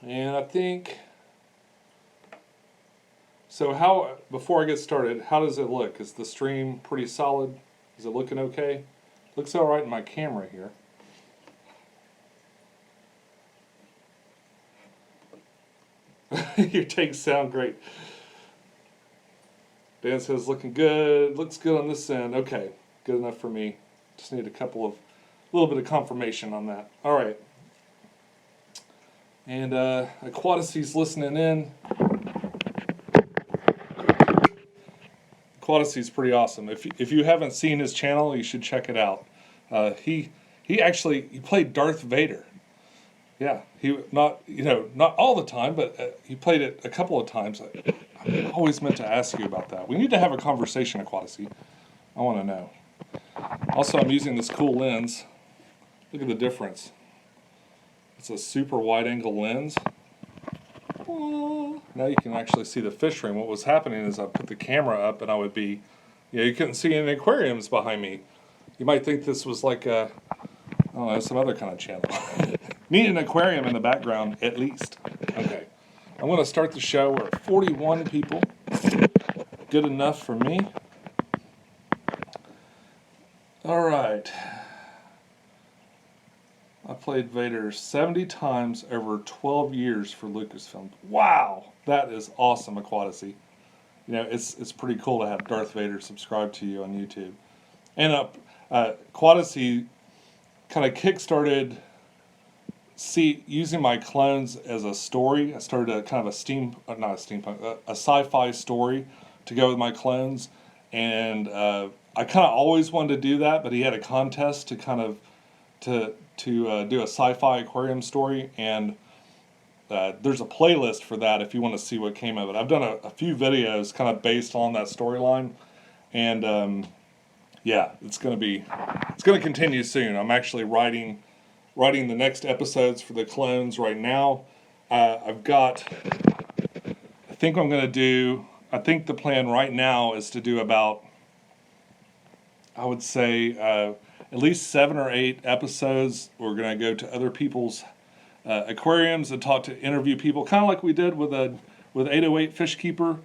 And I think, so how, before I get started, how does it look? Is the stream pretty solid? Is it looking okay? Looks all right in my camera here. Your takes sound great. Dan says looking good. Looks good on this end. Okay, good enough for me. Just need a little bit of confirmation on that. All right. And Aquaticy's listening in. Aquaticy's pretty awesome. If you haven't seen his channel, you should check it out. He played Darth Vader. Yeah, he not all the time, but he played it a couple of times. I always meant to ask you about that. We need to have a conversation, Aquaticy. I want to know. Also, I'm using this cool lens. Look at the difference. It's a super wide angle lens. Now you can actually see the fish ring. What was happening is I put the camera up and I would be, you couldn't see any aquariums behind me. You might think this was like I don't know, some other kind of channel. Need an aquarium in the background, at least. Okay. I'm going to start the show. We're at 41 people. Good enough for me. All right. I played Vader 70 times over 12 years for Lucasfilm. Wow, that is awesome, Aquaticy. It's pretty cool to have Darth Vader subscribe to you on YouTube. And Aquaticy kind of kickstarted using my clones as a story. I started a kind of a sci-fi story to go with my clones, and I kind of always wanted to do that, but he had a contest to kind of to do a sci-fi aquarium story, and there's a playlist for that if you want to see what came of it. I've done a few videos kind of based on that storyline, and yeah, it's going to continue soon. I'm actually writing the next episodes for the clones right now. I think the plan right now is to do about, I would say, at least 7 or 8 episodes. We're going to go to other people's aquariums and interview people, kind of like we did with 808 Fish Keeper.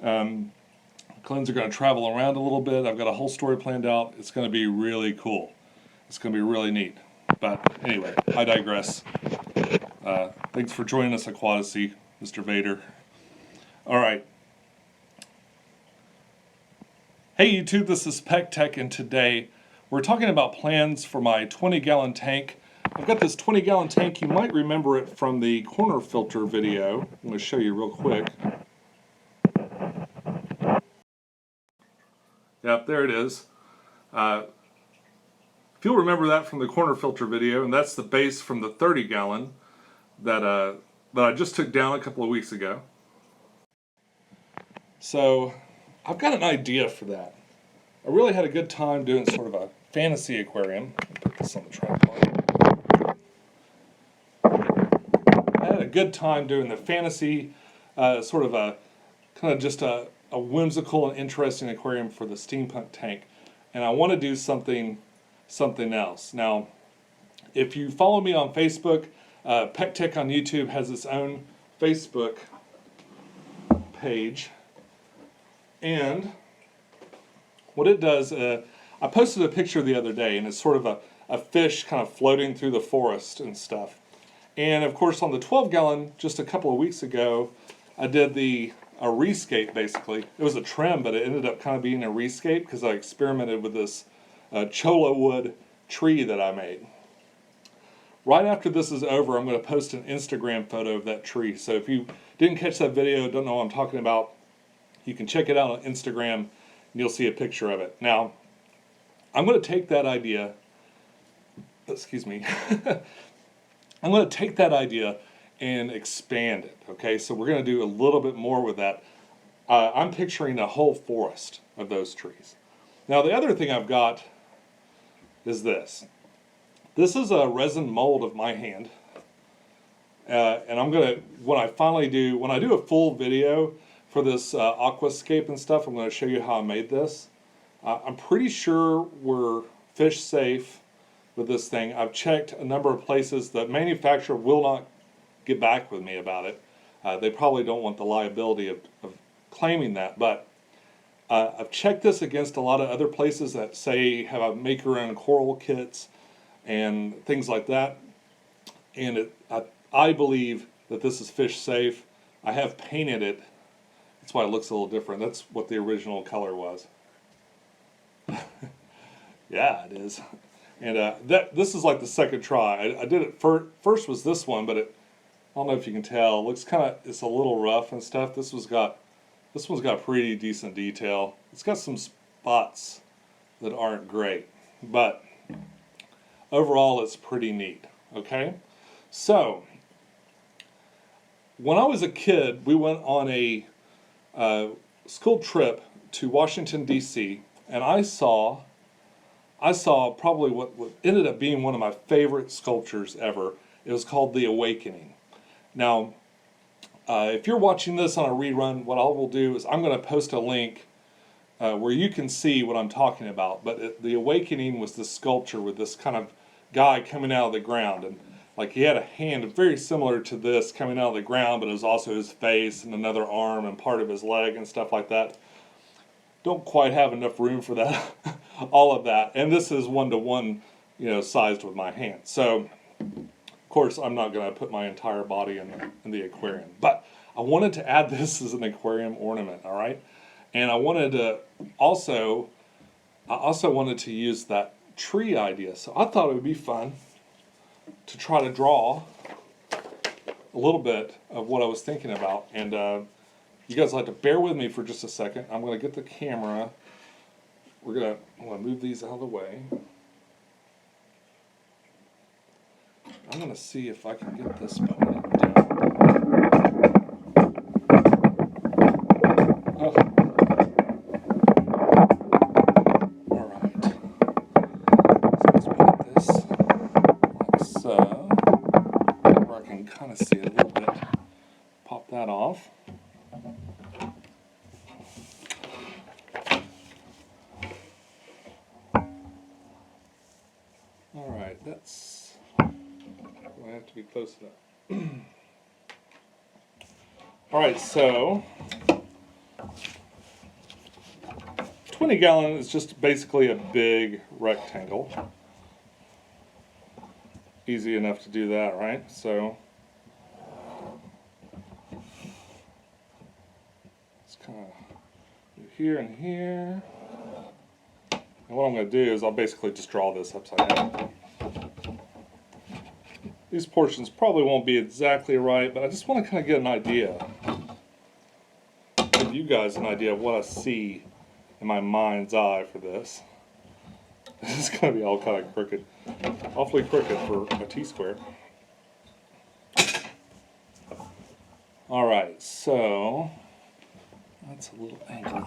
Clones are going to travel around a little bit. I've got a whole story planned out. It's going to be really cool. It's going to be really neat. But anyway, I digress. Thanks for joining us, Aquaticy, Mr. Vader. All right. Hey YouTube, this is pecktec, and today we're talking about plans for my 20-gallon tank. I've got this 20-gallon tank. You might remember it from the corner filter video. I'm going to show you real quick. Yep, there it is. If you'll remember that from the corner filter video, and that's the base from the 30-gallon that I just took down a couple of weeks ago. So I've got an idea for that. I really had a good time doing sort of a fantasy aquarium. Put this on the tripod. I had a good time doing the fantasy, sort of a kind of just a whimsical and interesting aquarium for the steampunk tank, and I want to do something else. Now, if you follow me on Facebook, pecktec on YouTube has its own Facebook page, and what it does, I posted a picture the other day, and it's sort of a fish kind of floating through the forest and stuff. And of course, on the 12-gallon, just a couple of weeks ago, I did a rescape, basically. It was a trim, but it ended up kind of being a rescape because I experimented with this cholla wood tree that I made. Right after this is over, I'm going to post an Instagram photo of that tree. So if you didn't catch that video, don't know what I'm talking about, you can check it out on Instagram, and you'll see a picture of it. Now, I'm going to take that idea, excuse me, I'm going to take that idea and expand it, okay? So we're going to do a little bit more with that. I'm picturing a whole forest of those trees. Now, the other thing I've got is this. This is a resin mold of my hand. And I'm going to, when I do a full video for this Aquascape and stuff, I'm going to show you how I made this. I'm pretty sure we're fish safe with this thing. I've checked a number of places. The manufacturer will not get back with me about it. They probably don't want the liability of claiming that, but I've checked this against a lot of other places that say have a make your own coral kits and things like that, and I believe that this is fish safe. I have painted it. That's why it looks a little different. That's what the original color was. Yeah, it is. And this is like the second try. I did it first was this one, but I don't know if you can tell. It looks it's a little rough and stuff. This one's got pretty decent detail. It's got some spots that aren't great, but overall it's pretty neat. Okay, so when I was a kid, we went on a school trip to Washington, D.C., and I saw probably what ended up being one of my favorite sculptures ever. It was called The Awakening. Now, if you're watching this on a rerun, what I will do is I'm going to post a link where you can see what I'm talking about. But The Awakening was this sculpture with this kind of guy coming out of the ground, and like he had a hand very similar to this coming out of the ground, but it was also his face and another arm and part of his leg and stuff like that. Don't quite have enough room for that, all of that. And this is 1-to-1, sized with my hand. So, of course, I'm not going to put my entire body in the aquarium. But I wanted to add this as an aquarium ornament, all right? And I wanted to also wanted to use that tree idea. So I thought it would be fun to try to draw a little bit of what I was thinking about. And you guys will have to bear with me for just a second. I'm going to get the camera. I'm going to move these out of the way. I'm going to see if I can get this pointed down. Oh. All right. So let's put this like so. Where I can kind of see it a little bit. Pop that off. All right, that's. I have to be close enough. All right, so 20 gallon is just basically a big rectangle. Easy enough to do that, right? So it's kind of here and here. And what I'm going to do is I'll basically just draw this upside down. These portions probably won't be exactly right, but I just want to kind of get an idea. Give you guys an idea of what I see in my mind's eye for this. This is going to be all kind of crooked. Awfully crooked for a T-square. Alright, so that's a little angle.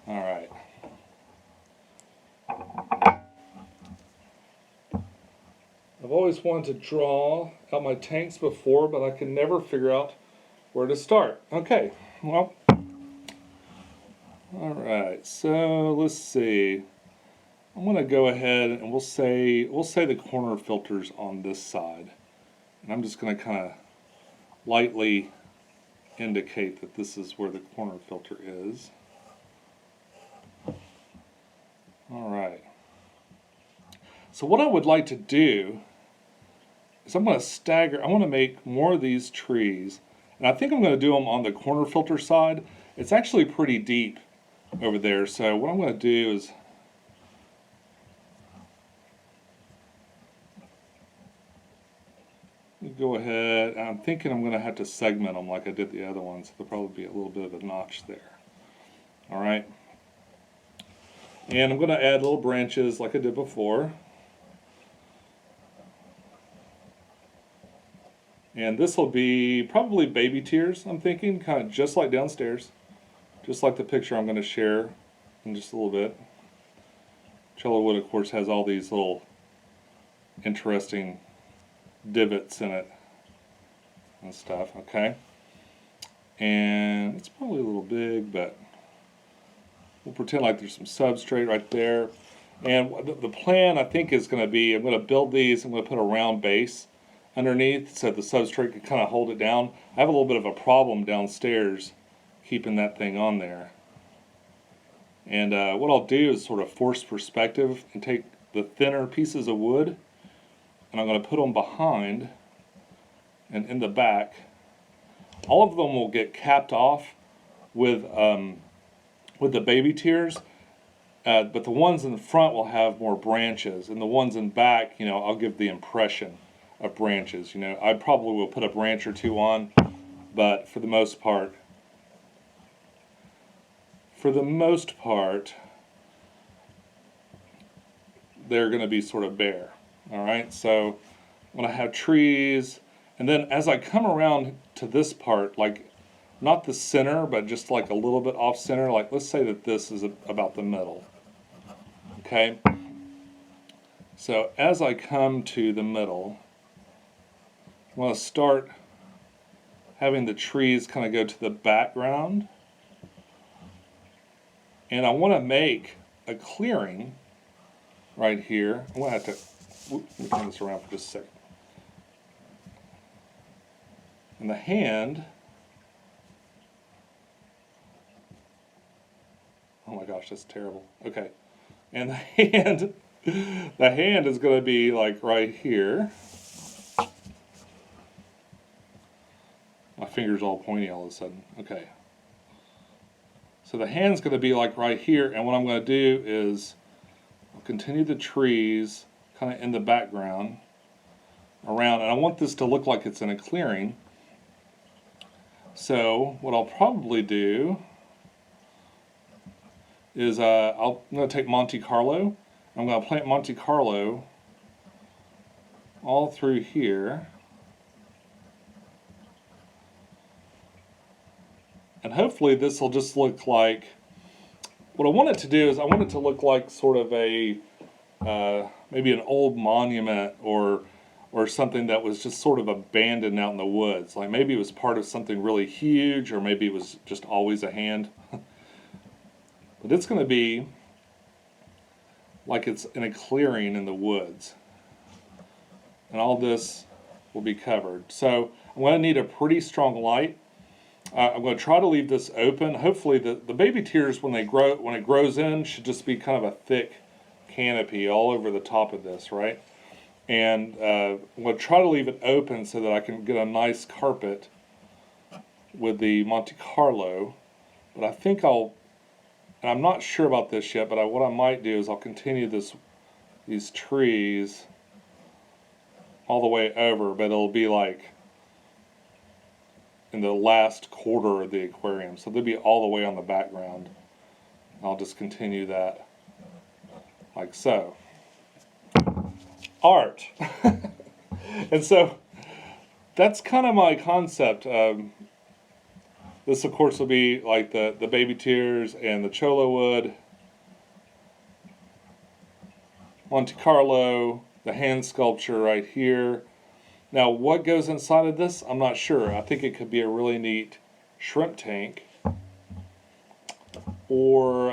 Alright. I've always wanted to draw out my tanks before, but I can never figure out where to start. Okay, well, alright, so let's see. I'm going to go ahead and we'll say the corner filter's on this side. And I'm just going to kind of lightly indicate that this is where the corner filter is. Alright. So what I would like to do is I'm going to stagger. I want to make more of these trees. And I think I'm going to do them on the corner filter side. It's actually pretty deep over there. So what I'm going to do is go ahead. I'm thinking I'm going to have to segment them like I did the other ones. There'll probably be a little bit of a notch there. Alright. And I'm going to add little branches like I did before. And this will be probably baby tears, I'm thinking, kind of just like downstairs. Just like the picture I'm going to share in just a little bit. Cello wood, of course, has all these little interesting divots in it and stuff, okay? And it's probably a little big, but we'll pretend like there's some substrate right there. And the plan, I think, is going to be, I'm going to build these, I'm going to put a round base underneath so the substrate can kind of hold it down. I have a little bit of a problem downstairs keeping that thing on there. And what I'll do is sort of force perspective and take the thinner pieces of wood, and I'm going to put them behind and in the back. All of them will get capped off with the baby tiers, but the ones in the front will have more branches, and the ones in back, you know, I'll give the impression of branches. You know, I probably will put a branch or two on, but for the most part, they're going to be sort of bare. All right, so I'm going to have trees, and then as I come around to this part, like not the center, but just like a little bit off center, like let's say that this is about the middle. Okay, so as I come to the middle, I'm going to start having the trees kind of go to the background, and I want to make a clearing right here. I'm going to have to, let me turn this around for just a second. And the hand, oh my gosh, that's terrible. Okay, and the hand is going to be like right here. My finger's all pointy all of a sudden. Okay. So the hand's going to be like right here, and what I'm going to do is I'll continue the trees kind of in the background around, and I want this to look like it's in a clearing. So what I'll probably do is I'm going to take Monte Carlo. I'm going to plant Monte Carlo all through here. And hopefully this will just look like, what I want it to do is I want it to look like sort of a, maybe an old monument or something that was just sort of abandoned out in the woods. Like maybe it was part of something really huge, or maybe it was just always a hand. But it's going to be like it's in a clearing in the woods. And all this will be covered. So I'm going to need a pretty strong light. I'm going to try to leave this open. Hopefully the baby tiers, when it grows in, should just be kind of a thick canopy all over the top of this, right? And I'm going to try to leave it open so that I can get a nice carpet with the Monte Carlo. But I think and I'm not sure about this yet, but what I might do is I'll continue these trees all the way over, but it'll be like in the last quarter of the aquarium, so they'll be all the way on the background. I'll just continue that like so. Art. And so that's kind of my concept. This of course will be like the baby tiers and the cholo wood, Monte Carlo, the hand sculpture right here. Now, what goes inside of this, I'm not sure. I think it could be a really neat shrimp tank. Or,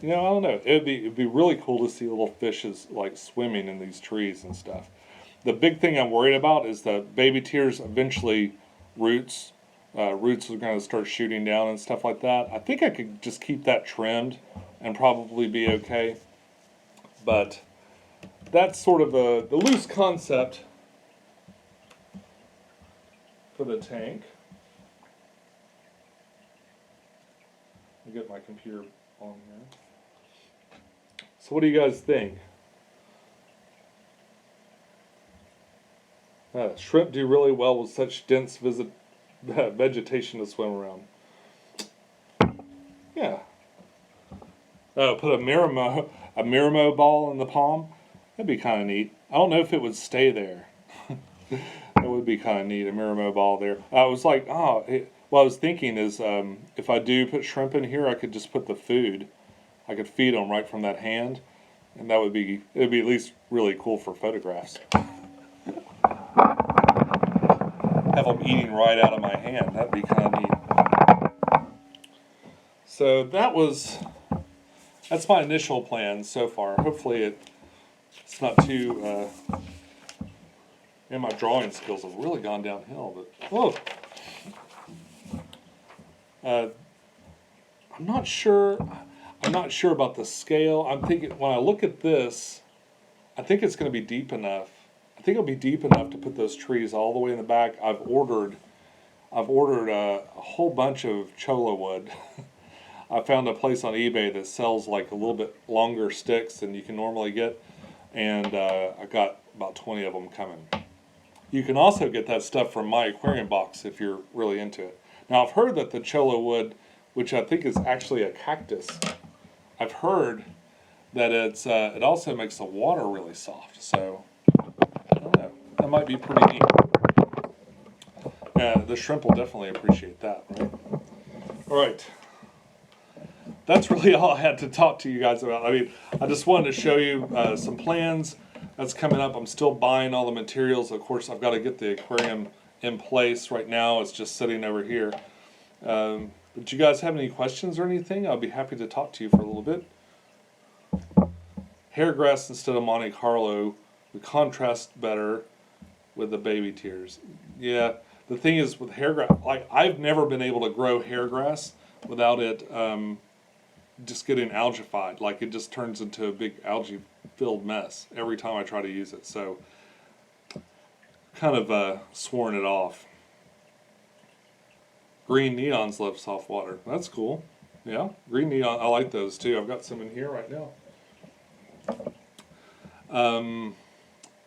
you know, I don't know. It'd be really cool to see little fishes like swimming in these trees and stuff. The big thing I'm worried about is the baby tiers eventually roots are going to start shooting down and stuff like that. I think I could just keep that trimmed and probably be okay. But that's sort of the loose concept for the tank. Let me get my computer on here. So what do you guys think? Shrimp do really well with such dense vegetation to swim around. Yeah. Oh, put a Miramo ball in the palm. That'd be kind of neat. I don't know if it would stay there. That would be kind of neat, a Miramo ball there. I was like, what I was thinking is if I do put shrimp in here, I could just put the food. I could feed them right from that hand, and it would be at least really cool for photographs. Have them eating right out of my hand. That'd be kind of neat. So that was that's my initial plan so far. Hopefully it's not too, and my drawing skills have really gone downhill, but, whoa. I'm not sure about the scale. I'm thinking, when I look at this, I think it's going to be deep enough. I think it'll be deep enough to put those trees all the way in the back. I've ordered a whole bunch of cholla wood. I found a place on eBay that sells like a little bit longer sticks than you can normally get, and I got about 20 of them coming. You can also get that stuff from my aquarium box if you're really into it. Now, I've heard that the cholla wood, which I think is actually a cactus, I've heard that it also makes the water really soft. So, I don't know. That might be pretty neat. The shrimp will definitely appreciate that, right? All right. That's really all I had to talk to you guys about. I mean, I just wanted to show you some plans that's coming up. I'm still buying all the materials. Of course, I've got to get the aquarium in place. Right now, it's just sitting over here. But you guys have any questions or anything? I'll be happy to talk to you for a little bit. Hair grass instead of Monte Carlo. The contrast better with the baby tears. Yeah, the thing is with hair grass, like I've never been able to grow hair grass without it just getting algified. Like it just turns into a big algae-filled mess every time I try to use it. So, kind of sworn it off. Green neons love soft water. That's cool. Yeah, green neon. I like those too. I've got some in here right now.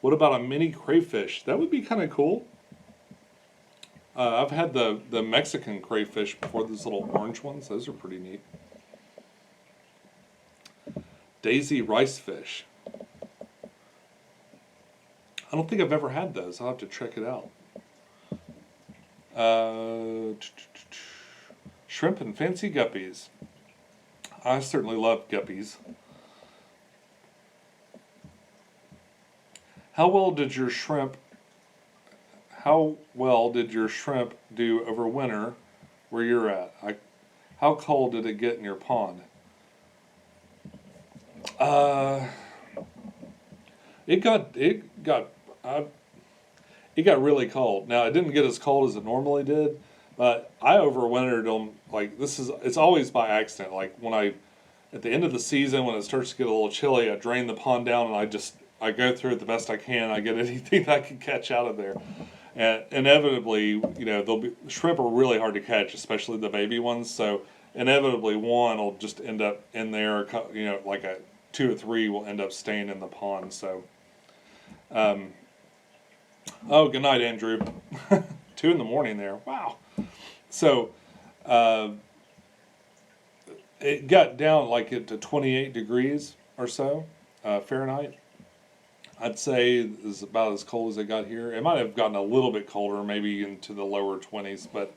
What about a mini crayfish? That would be kind of cool. I've had the Mexican crayfish before, those little orange ones. Those are pretty neat. Daisy rice fish. I don't think I've ever had those. I'll have to check it out. Shrimp and fancy guppies. I certainly love guppies. How well did your shrimp do over winter where you're at? How cold did it get in your pond? It got really cold. Now it didn't get as cold as it normally did, but I overwintered them. Like it's always by accident. Like at the end of the season when it starts to get a little chilly, I drain the pond down and I go through it the best I can. I get anything that I can catch out of there, and inevitably, shrimp are really hard to catch, especially the baby ones. So inevitably, one will just end up in there. Like 2 or 3 will end up staying in the pond. So. Oh, good night, Andrew. 2 in the morning there. Wow. So, it got down like to 28 degrees or so Fahrenheit. I'd say is about as cold as it got here. It might have gotten a little bit colder, maybe into the lower 20s, but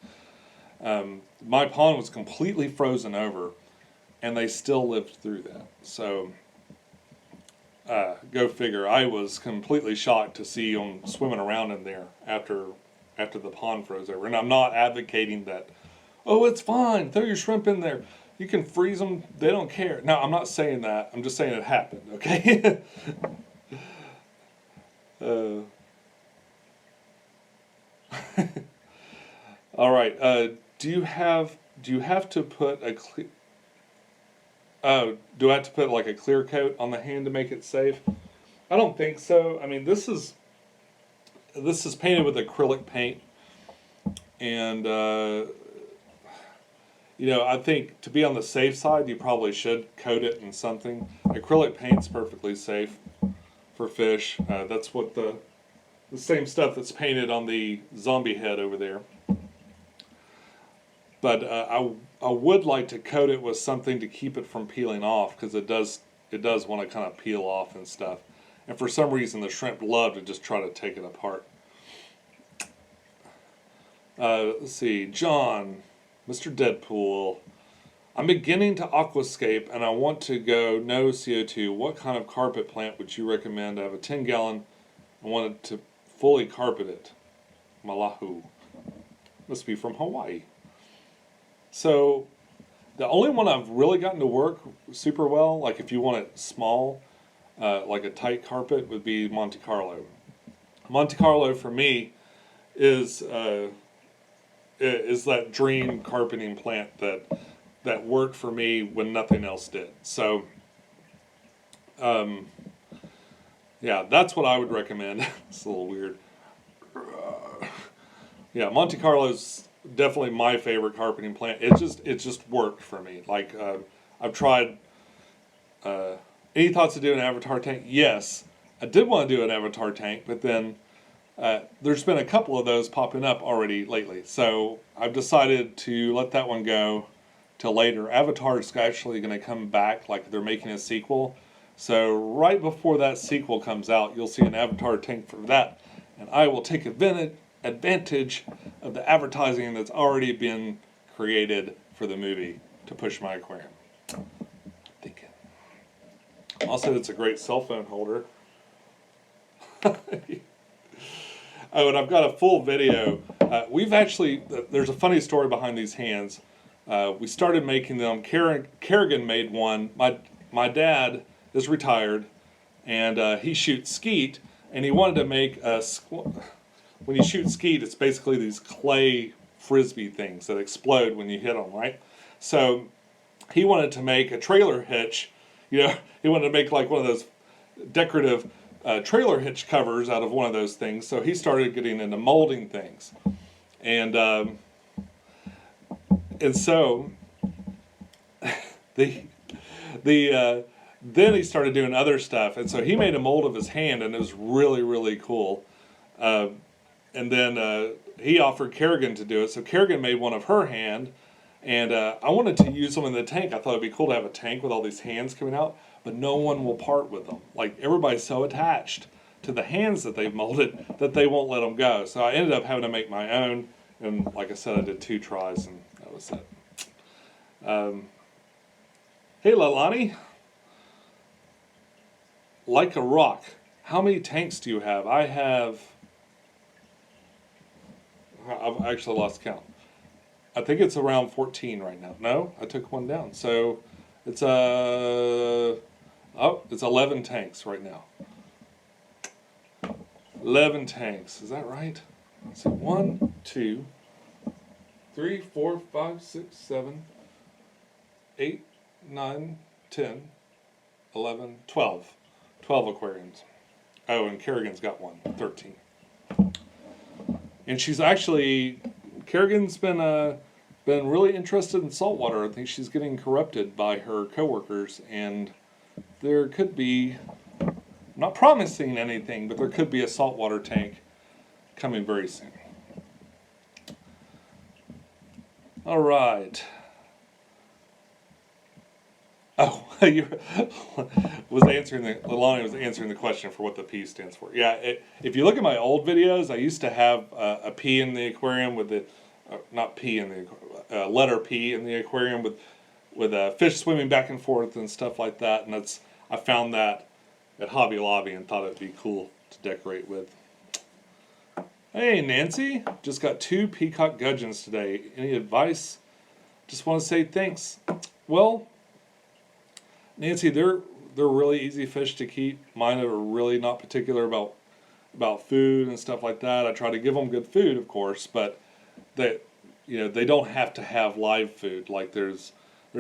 my pond was completely frozen over, and they still lived through that. So. Go figure. I was completely shocked to see them swimming around in there after the pond froze over. And I'm not advocating that, oh, it's fine, throw your shrimp in there. You can freeze them, they don't care. No, I'm not saying that. I'm just saying it happened, okay? All right. Do you have to put a do I have to put like a clear coat on the hand to make it safe? I don't think so. I mean, this is painted with acrylic paint, and I think to be on the safe side, you probably should coat it in something. Acrylic paint's perfectly safe for fish. That's what the same stuff that's painted on the zombie head over there. But I would like to coat it with something to keep it from peeling off, because it does want to kind of peel off and stuff. And for some reason the shrimp love to just try to take it apart. Let's see, John, Mr. Deadpool. I'm beginning to aquascape and I want to go no CO2. What kind of carpet plant would you recommend? I have a 10-gallon. I wanted to fully carpet it. Malahu. Must be from Hawaii. So, The only one I've really gotten to work super well, like if you want it small, like a tight carpet, would be Monte Carlo. Monte Carlo for me is that dream carpeting plant that worked for me when nothing else did. So, yeah, that's what I would recommend. It's a little weird. Yeah, Monte Carlo's definitely my favorite carpeting plant. It just worked for me. Like I've tried. Any thoughts of doing an avatar tank? Yes, I did want to do an avatar tank, but then there's been a couple of those popping up already lately. So I've decided to let that one go till later. Avatar is actually going to come back, like they're making a sequel. So right before that sequel comes out, you'll see an avatar tank for that, and I will take advantage of the advertising that's already been created for the movie to push my aquarium. Thinking. Also, it's a great cell phone holder. Oh, and I've got a full video. There's a funny story behind these hands. We started making them. Kerrigan made one. My dad is retired, and he shoots skeet, and he wanted to make when you shoot skeet, it's basically these clay frisbee things that explode when you hit them, right? So he wanted to make a trailer hitch. He wanted to make like one of those decorative trailer hitch covers out of one of those things. So he started getting into molding things, and so then he started doing other stuff, and so he made a mold of his hand, and it was really, really cool. And then he offered Kerrigan to do it, so Kerrigan made one of her hand, and I wanted to use them in the tank. I thought it'd be cool to have a tank with all these hands coming out, but no one will part with them. Like, everybody's so attached to the hands that they've molded that they won't let them go. So I ended up having to make my own, and like I said, I did 2 tries, and that was it. Hey, Lalani. Like a rock. How many tanks do you have? I've actually lost count. I think it's around 14 right now. No, I took one down. So it's it's 11 tanks right now. 11 tanks. Is that right? Let's see. 1, 2, 3, 4, 5, 6, 7, 8, 9, 10, 11, 12. 12 aquariums. Oh, and Kerrigan's got one. 13. And she's actually, Kerrigan's been really interested in saltwater. I think she's getting corrupted by her coworkers, and there could be, I'm not promising anything, but there could be a saltwater tank coming very soon. All right. Oh, Lalani was answering the question for what the P stands for. Yeah, if you look at my old videos, I used to have a P in the aquarium with the, not P in the, letter P in the aquarium with fish swimming back and forth and stuff like that. And I found that at Hobby Lobby and thought it'd be cool to decorate with. Hey, Nancy, just got 2 peacock gudgeons today. Any advice? Just want to say thanks. Well, Nancy, they're really easy fish to keep. Mine are really not particular about food and stuff like that. I try to give them good food, of course, but they don't have to have live food. Like there's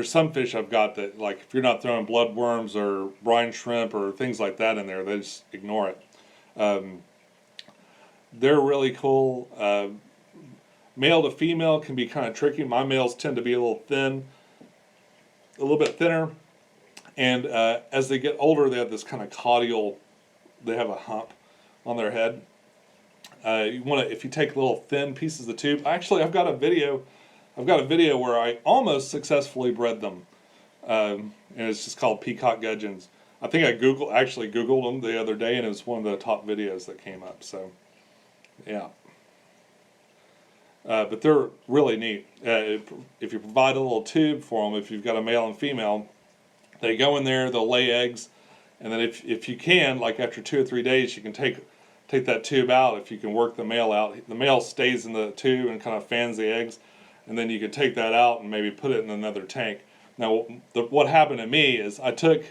some fish I've got that, like, if you're not throwing bloodworms or brine shrimp or things like that in there, they just ignore it. They're really cool. Male to female can be kind of tricky. My males tend to be a little bit thinner. And as they get older, they have this kind of caudal, they have a hump on their head. If you take little thin pieces of tube, actually I've got a video where I almost successfully bred them. And it's just called peacock gudgeons. I think I actually Googled them the other day, and it was one of the top videos that came up, so yeah. But they're really neat. If you provide a little tube for them, if you've got a male and female, they go in there, they'll lay eggs, and then if you can, like after 2 or 3 days, you can take that tube out. If you can work the male out, the male stays in the tube and kind of fans the eggs, and then you can take that out and maybe put it in another tank. Now, what happened to me is I took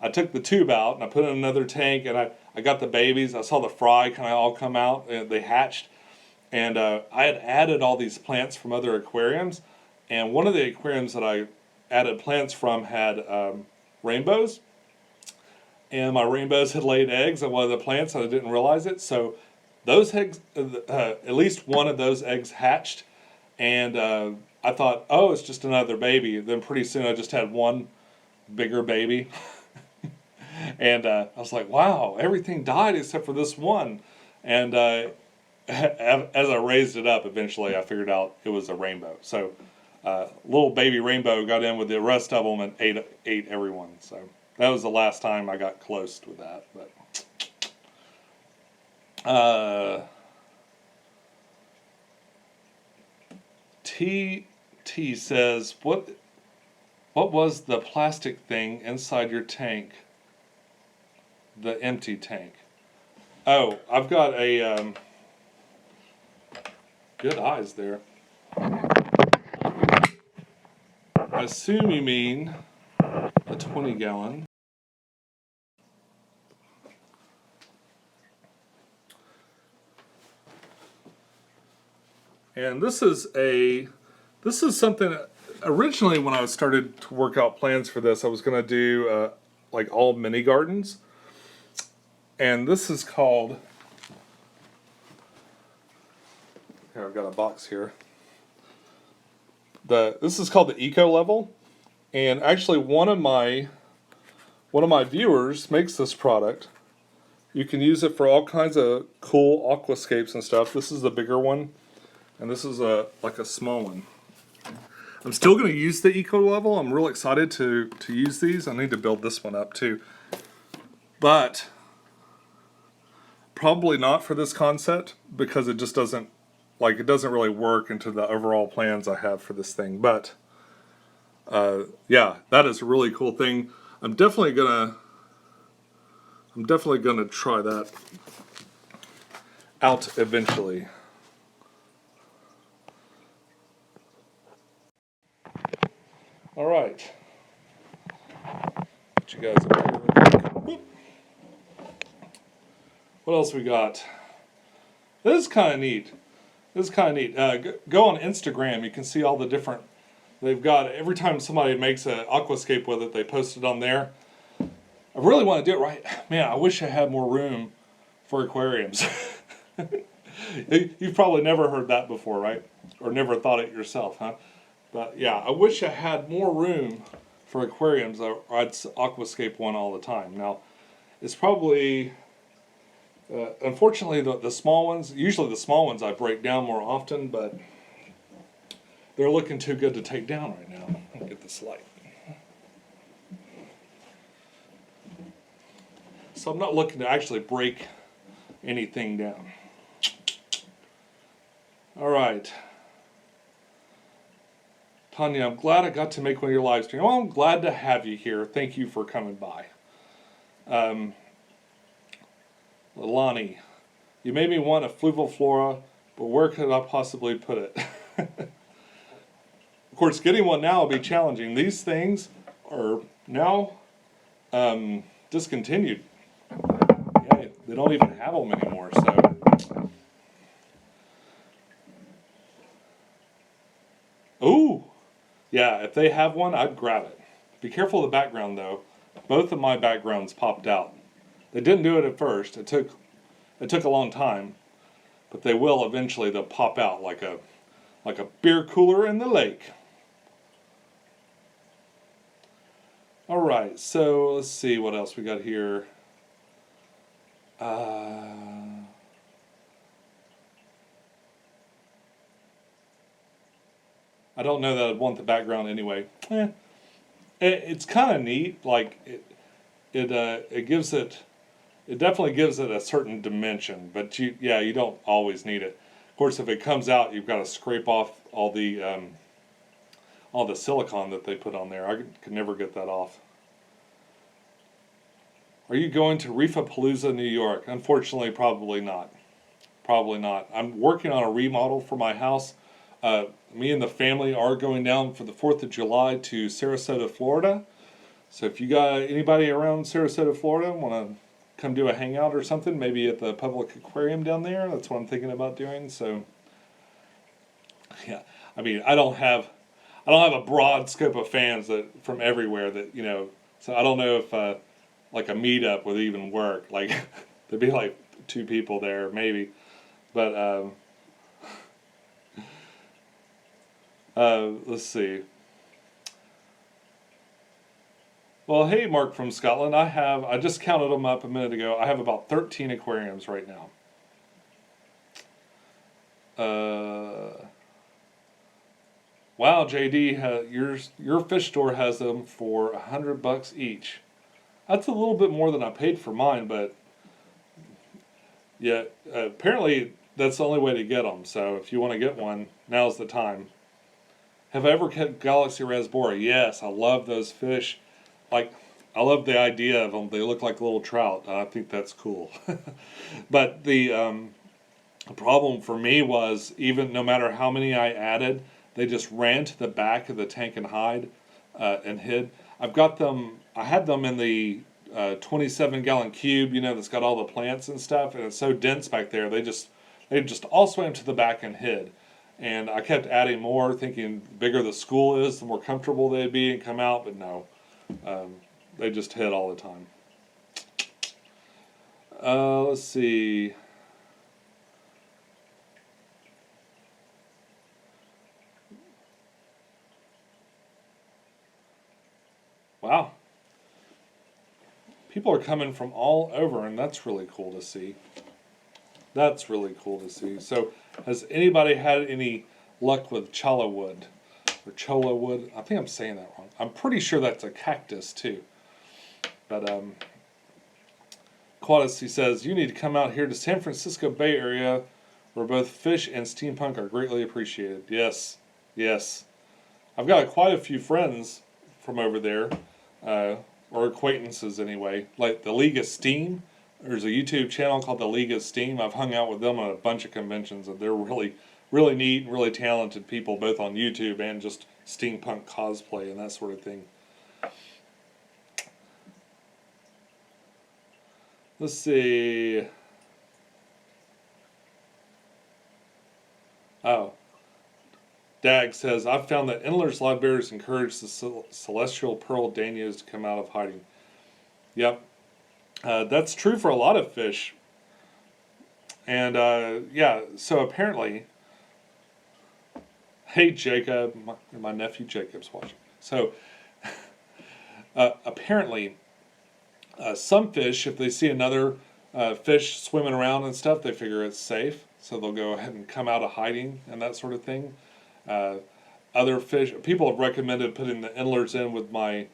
the tube out and I put it in another tank, and I got the babies. I saw the fry kind of all come out, and they hatched. And I had added all these plants from other aquariums, and one of the aquariums that I added plants from had rainbows, and my rainbows had laid eggs on one of the plants, and I didn't realize it. So those eggs, at least one of those eggs hatched, and I thought, oh, it's just another baby. Then pretty soon I just had one bigger baby. And I was like, wow, everything died except for this one. And as I raised it up, eventually I figured out it was a rainbow. So little baby rainbow got in with the rest of them and ate everyone. So that was the last time I got close with that. But T says, what was the plastic thing inside your tank? The empty tank. Oh, I've got a good eyes there. I assume you mean a 20-gallon. And this is something, originally when I started to work out plans for this, I was going to do like all mini gardens. And this is called, here I've got a box here. This is called the Eco Level, and actually one of my viewers makes this product. You can use it for all kinds of cool aquascapes and stuff. This is the bigger one, and this is like a small one. I'm still going to use the Eco Level. I'm real excited to use these. I need to build this one up too, but probably not for this concept, because it just doesn't really work into the overall plans I have for this thing. But yeah, that is a really cool thing. I'm definitely gonna try that out eventually. All right, put you guys over here real quick. What else we got? This is kind of neat. Go on Instagram. You can see all the different. They've got, every time somebody makes an aquascape with it, they post it on there. I really want to do it right. Man, I wish I had more room for aquariums. You've probably never heard that before, right? Or never thought it yourself, huh? But yeah, I wish I had more room for aquariums, or I'd aquascape one all the time. Now, it's probably, unfortunately, the small ones, usually the small ones I break down more often, but they're looking too good to take down right now. I'll get this light. So I'm not looking to actually break anything down. All right. Tanya, I'm glad I got to make one of your live streams. Well, I'm glad to have you here. Thank you for coming by. Lonnie, you made me want a fluviflora, but where could I possibly put it? Of course, getting one now will be challenging. These things are now discontinued. Yeah, they don't even have them anymore. So, ooh, yeah. If they have one, I'd grab it. Be careful of the background, though. Both of my backgrounds popped out. They didn't do it at first. It took a long time, but they will eventually. They'll pop out like a beer cooler in the lake. All right, so let's see what else we got here. I don't know that I'd want the background anyway. It's kind of neat. Like it gives it. It definitely gives it a certain dimension, but you don't always need it. Of course, if it comes out, you've got to scrape off all the silicone that they put on there. I could never get that off. Are you going to Reefapalooza, New York? Unfortunately, probably not. Probably not. I'm working on a remodel for my house Me and the family are going down for the 4th of July to Sarasota, Florida. So if you got anybody around Sarasota, Florida, want to come do a hangout or something, maybe at the public aquarium down there, that's what I'm thinking about doing. So yeah, I mean, I don't have a broad scope of fans that from everywhere that, you know, so I don't know if like a meetup would even work. Like there'd be like 2 people there maybe, but let's see. Well, hey, Mark from Scotland. I just counted them up a minute ago. I have about 13 aquariums right now. Wow, JD, your fish store has them for $100 each. That's a little bit more than I paid for mine, but yeah, apparently that's the only way to get them. So if you want to get one, now's the time. Have I ever kept Galaxy Rasbora? Yes, I love those fish. Like, I love the idea of them. They look like little trout. I think that's cool. But the problem for me was, even no matter how many I added, they just ran to the back of the tank and and hid. I had them in the 27-gallon cube, you know, that's got all the plants and stuff, and it's so dense back there, they just all swam to the back and hid. And I kept adding more, thinking the bigger the school is, the more comfortable they'd be and come out, but no. They just hid all the time. Let's see. Wow. People are coming from all over, and that's really cool to see. That's really cool to see. So, has anybody had any luck with chala wood? Or cholla wood? I think I'm saying that wrong. I'm pretty sure that's a cactus, too. But, Quaddis, he says, you need to come out here to San Francisco Bay Area, where both fish and steampunk are greatly appreciated. Yes, yes. I've got quite a few friends from over there, or acquaintances anyway, like the League of Steam. There's a YouTube channel called the League of Steam. I've hung out with them on a bunch of conventions, and they're really, really neat and really talented people, both on YouTube and just steampunk cosplay and that sort of thing. Let's see. Oh. Dag says, I've found that Endler's live bears encourage the celestial pearl danios to come out of hiding. Yep. That's true for a lot of fish. And, yeah, so apparently, hey, Jacob, my nephew Jacob's watching. So, apparently, some fish, if they see another fish swimming around and stuff, they figure it's safe. So they'll go ahead and come out of hiding and that sort of thing. Other fish, people have recommended putting the endlers in with my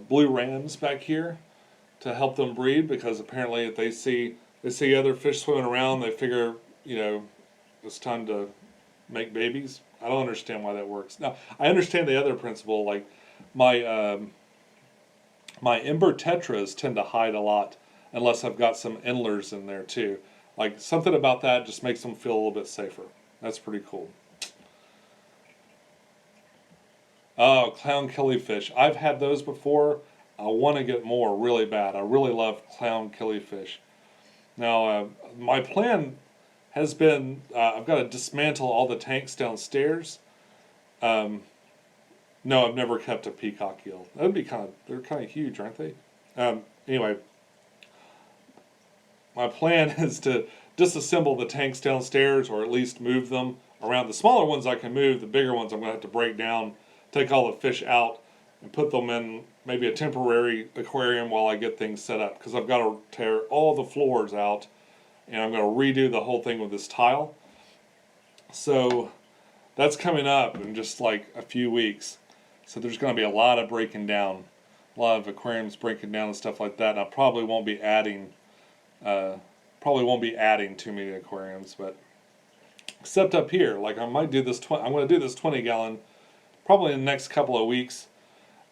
blue rams back here to help them breed, because apparently if they see other fish swimming around, they figure, you know, it's time to make babies. I don't understand why that works. Now, I understand the other principle, like my my ember tetras tend to hide a lot unless I've got some endlers in there too. Like, something about that just makes them feel a little bit safer. That's pretty cool. Oh, clown killifish. I've had those before. I want to get more really bad. I really love clown killifish. Now, my plan has been, I've got to dismantle all the tanks downstairs. No, I've never kept a peacock eel. That'd be they're kind of huge, aren't they? Anyway, my plan is to disassemble the tanks downstairs, or at least move them around. The smaller ones I can move, the bigger ones I'm going to have to break down, take all the fish out, and put them in maybe a temporary aquarium while I get things set up, because I've got to tear all the floors out, and I'm going to redo the whole thing with this tile. So that's coming up in just like a few weeks. So there's going to be a lot of breaking down, a lot of aquariums breaking down and stuff like that. And I probably won't be adding too many aquariums, but except up here, like I might do this. I'm going to do this 20-gallon probably in the next couple of weeks.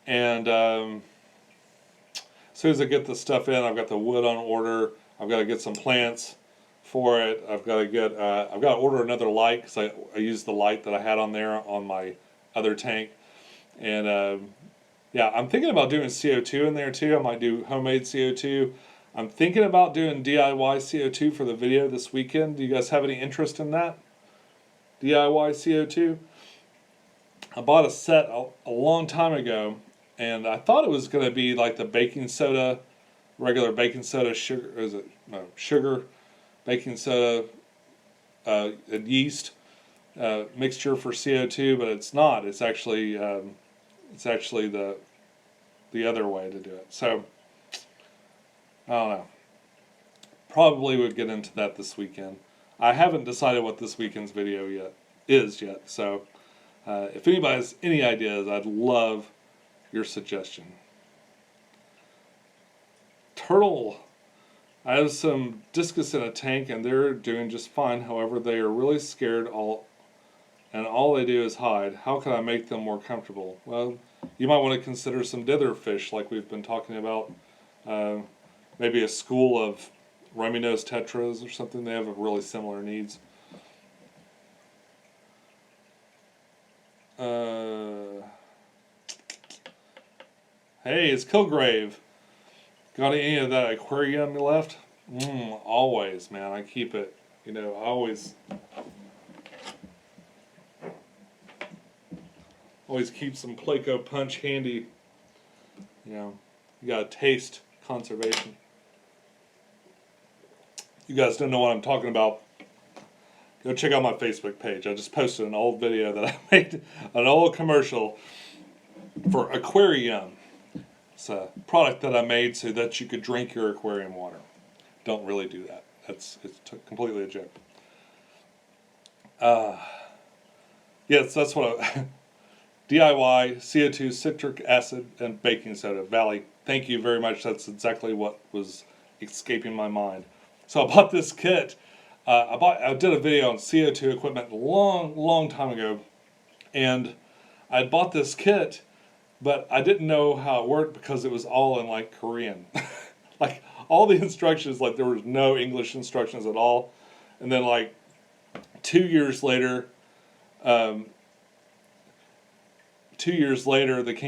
And as soon as I get the stuff in, I've got the wood on order. I've got to get some plants for it. I've got to order another light because I used the light that I had on there on my other tank. And yeah, I'm thinking about doing CO2 in there too. I might do homemade CO2. I'm thinking about doing DIY CO2 for the video this weekend. Do you guys have any interest in that? DIY CO2? I bought a set a long time ago, and I thought it was going to be like the baking soda, regular baking soda, sugar, or is it no, sugar, baking soda, and yeast mixture for CO2, but it's not. It's actually the other way to do it. So I don't know. Probably would get into that this weekend. I haven't decided what this weekend's video is yet. So if anybody has any ideas, I'd love your suggestion. Turtle. I have some discus in a tank and they're doing just fine. However, they are really scared and all they do is hide. How can I make them more comfortable? Well, you might want to consider some dither fish like we've been talking about. Maybe a school of Rummy-nosed tetras or something. They have really similar needs. Hey, it's Kilgrave. Got any of that aquarium left? Always, man. I keep it. You know, I always keep some Placo Punch handy. You know, you gotta taste conservation. You guys don't know what I'm talking about. Go check out my Facebook page. I just posted an old video that I made, an old commercial for Aquarium. It's a product that I made so that you could drink your aquarium water. Don't really do that. It's completely a joke. Yes, that's what DIY, CO2, citric acid, and baking soda. Valley, thank you very much. That's exactly what was escaping my mind. So I bought this kit. I did a video on CO2 equipment a long time ago, and I bought this kit, but I didn't know how it worked because it was all in like Korean. Like all the instructions, like there was no English instructions at all. And then like 2 years later, the King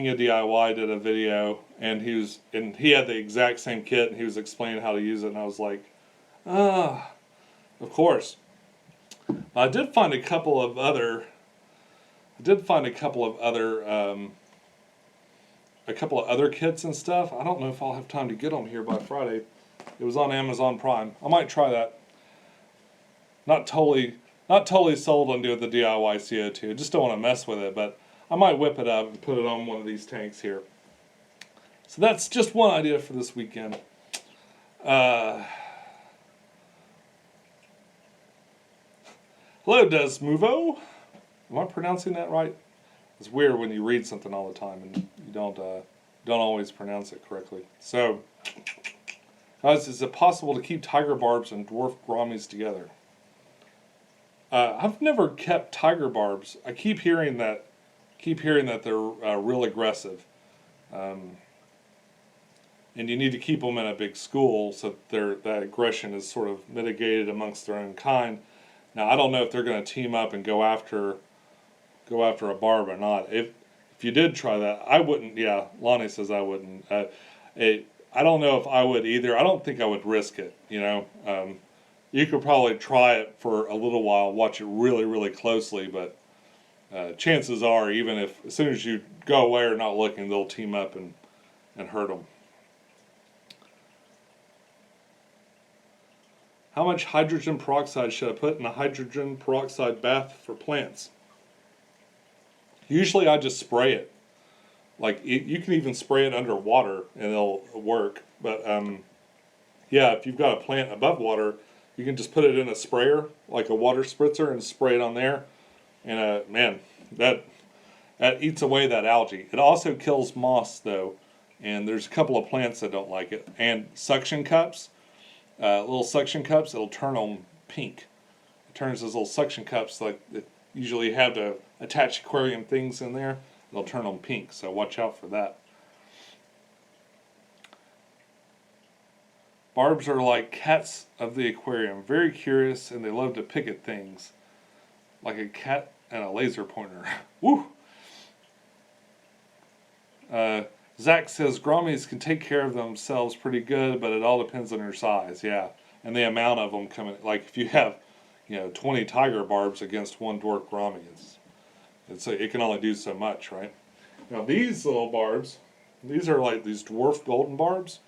of DIY did a video, and he had the exact same kit, and he was explaining how to use it, and I was like, of course. I did find a couple of other kits and stuff. I don't know if I'll have time to get them here by Friday. It was on Amazon Prime. I might try that. Not totally sold on doing the DIY CO2. I just don't want to mess with it, but I might whip it up and put it on one of these tanks here. So that's just one idea for this weekend. Hello, Desmuvo. Am I pronouncing that right? It's weird when you read something all the time and you don't always pronounce it correctly. So, guys, is it possible to keep tiger barbs and dwarf gouramis together? I've never kept tiger barbs. I keep hearing that they're real aggressive, and you need to keep them in a big school so that aggression is sort of mitigated amongst their own kind. Now, I don't know if they're going to team up and go after a barb or not. If you did try that, I wouldn't. Yeah, Lonnie says I wouldn't. I don't know if I would either. I don't think I would risk it. You know, you could probably try it for a little while, watch it really closely, but chances are, even if as soon as you go away or not looking, they'll team up and hurt them. How much hydrogen peroxide should I put in a hydrogen peroxide bath for plants? Usually I just spray it. Like you can even spray it under water and it'll work. But yeah, if you've got a plant above water, you can just put it in a sprayer, like a water spritzer, and spray it on there. And man, that eats away that algae. It also kills moss though, and there's a couple of plants that don't like it. And suction cups. Little suction cups, it'll turn them pink. It turns those little suction cups, like usually have to attach aquarium things in there, it'll turn them pink, so watch out for that. Barbs are like cats of the aquarium, very curious, and they love to pick at things, like a cat and a laser pointer. Woo! Zach says Grommies can take care of themselves pretty good, but it all depends on your size. Yeah, and the amount of them coming. Like if you have, 20 tiger barbs against one dwarf Grommie, it can only do so much, right? Now these little barbs, these are like these dwarf golden barbs.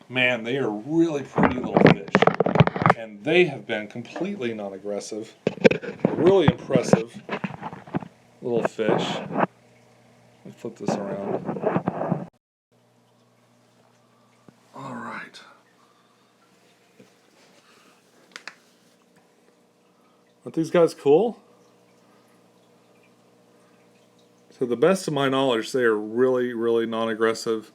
Man, they are really pretty little fish, and they have been completely non-aggressive. Really impressive little fish. Let me flip this around. All right. Aren't these guys cool? To the best of my knowledge, they are really, really non-aggressive.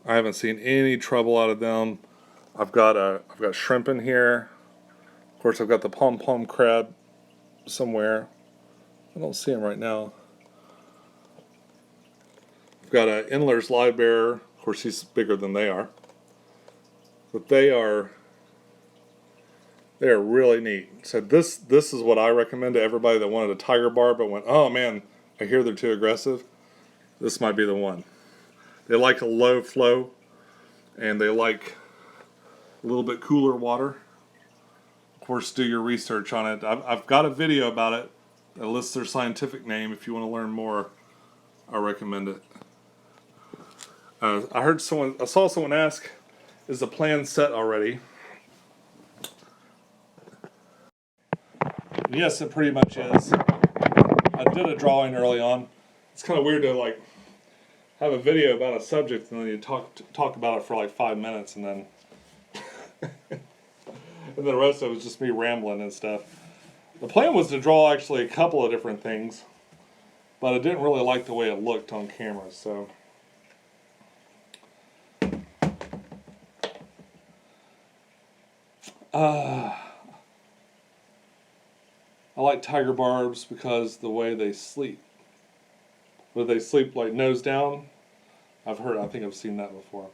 I haven't seen any trouble out of them. I've got shrimp in here. Of course, I've got the pom-pom crab somewhere. I don't see him right now. I've got an Endler's live bearer. Of course, he's bigger than they are. But they are really neat. So this is what I recommend to everybody that wanted a tiger barb but went, oh man, I hear they're too aggressive. This might be the one. They like a low flow, and they like a little bit cooler water. Of course, do your research on it. I've got a video about it that lists their scientific name. If you want to learn more, I recommend it. I saw someone ask, is the plan set already? Yes, it pretty much is. I did a drawing early on. It's kind of weird to have a video about a subject and then you talk about it for like 5 minutes and then and the rest of it was just me rambling and stuff. The plan was to draw actually a couple of different things, but I didn't really like the way it looked on camera, so. I like tiger barbs because the way they sleep. Where they sleep like nose down. I think I've seen that before.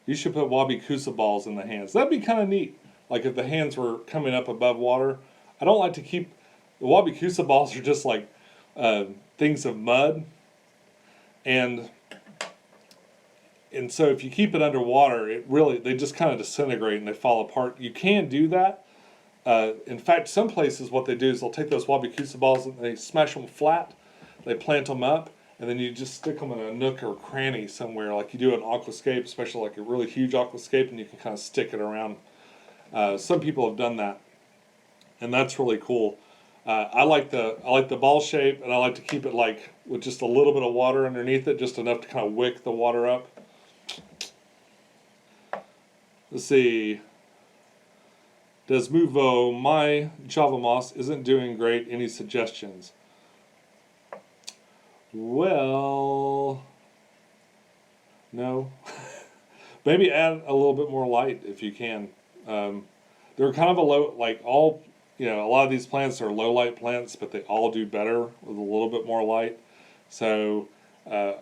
You should put Wabikusa balls in the hands. That'd be kind of neat. Like if the hands were coming up above water. I don't like to keep, the Wabikusa balls are just like things of mud. And so if you keep it underwater, they just kind of disintegrate and they fall apart. You can do that. In fact, some places what they do is they'll take those Wabikusa balls and they smash them flat. They plant them up, and then you just stick them in a nook or cranny somewhere, like you do an aquascape, especially like a really huge aquascape, and you can kind of stick it around. Some people have done that, and that's really cool. I like the ball shape, and I like to keep it like with just a little bit of water underneath it, just enough to kind of wick the water up. Let's see. Does Muvo, my Java Moss isn't doing great. Any suggestions? Well, no. Maybe add a little bit more light if you can. They're kind of a low, a lot of these plants are low light plants, but they all do better with a little bit more light. So I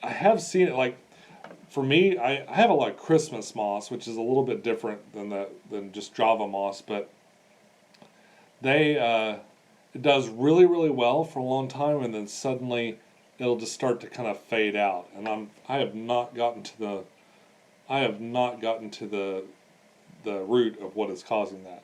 have seen it for me, I have a lot of Christmas moss, which is a little bit different than just Java moss, but it does really, really well for a long time, and then suddenly it'll just start to kind of fade out. And I have not gotten to the root of what is causing that.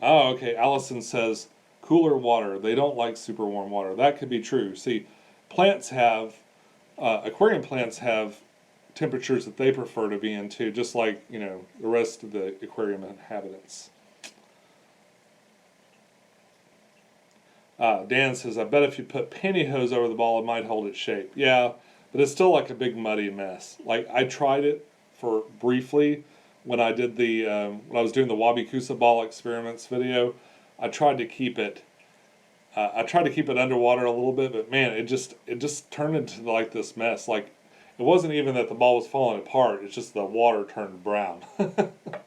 Oh, okay. Allison says cooler water. They don't like super warm water. That could be true. See, aquarium plants have temperatures that they prefer to be in too, just like the rest of the aquarium inhabitants. Dan says, I bet if you put pantyhose over the ball, it might hold its shape. Yeah, but it's still like a big muddy mess. Like I tried it for briefly when I did when I was doing the Wabikusa ball experiments video. I tried to keep it underwater a little bit, but man, it just turned into like this mess. Like it wasn't even that the ball was falling apart; it's just the water turned brown.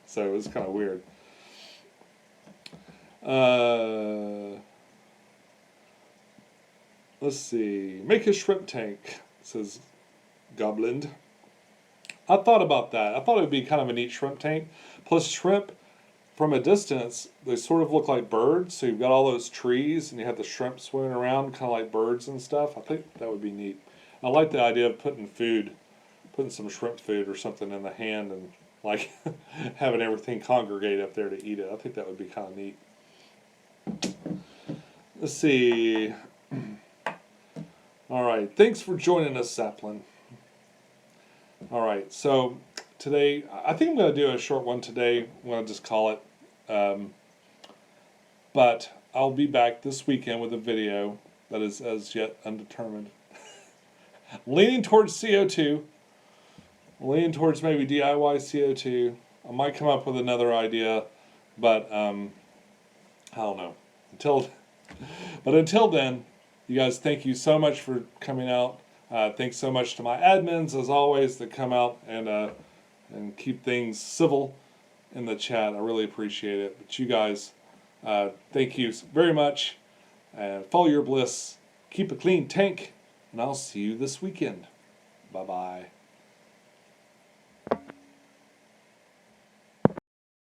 So it was kind of weird. Let's see. Make a shrimp tank. says Goblin. I thought about that. I thought it would be kind of a neat shrimp tank. Plus shrimp, from a distance, they sort of look like birds. So you've got all those trees and you have the shrimp swimming around kind of like birds and stuff. I think that would be neat. I like the idea of putting some shrimp food or something in the hand and like having everything congregate up there to eat it. I think that would be kind of neat. Let's see. All right. Thanks for joining us, Saplin. All right. So today, I think I'm going to do a short one today. I'm going to just call it. But I'll be back this weekend with a video that is as yet undetermined. Leaning towards CO2. Leaning towards maybe DIY CO2. I might come up with another idea, but I don't know. Until then, you guys, thank you so much for coming out. Thanks so much to my admins, as always, that come out and keep things civil in the chat. I really appreciate it. But you guys, thank you very much. Follow your bliss. Keep a clean tank. And I'll see you this weekend. Bye-bye.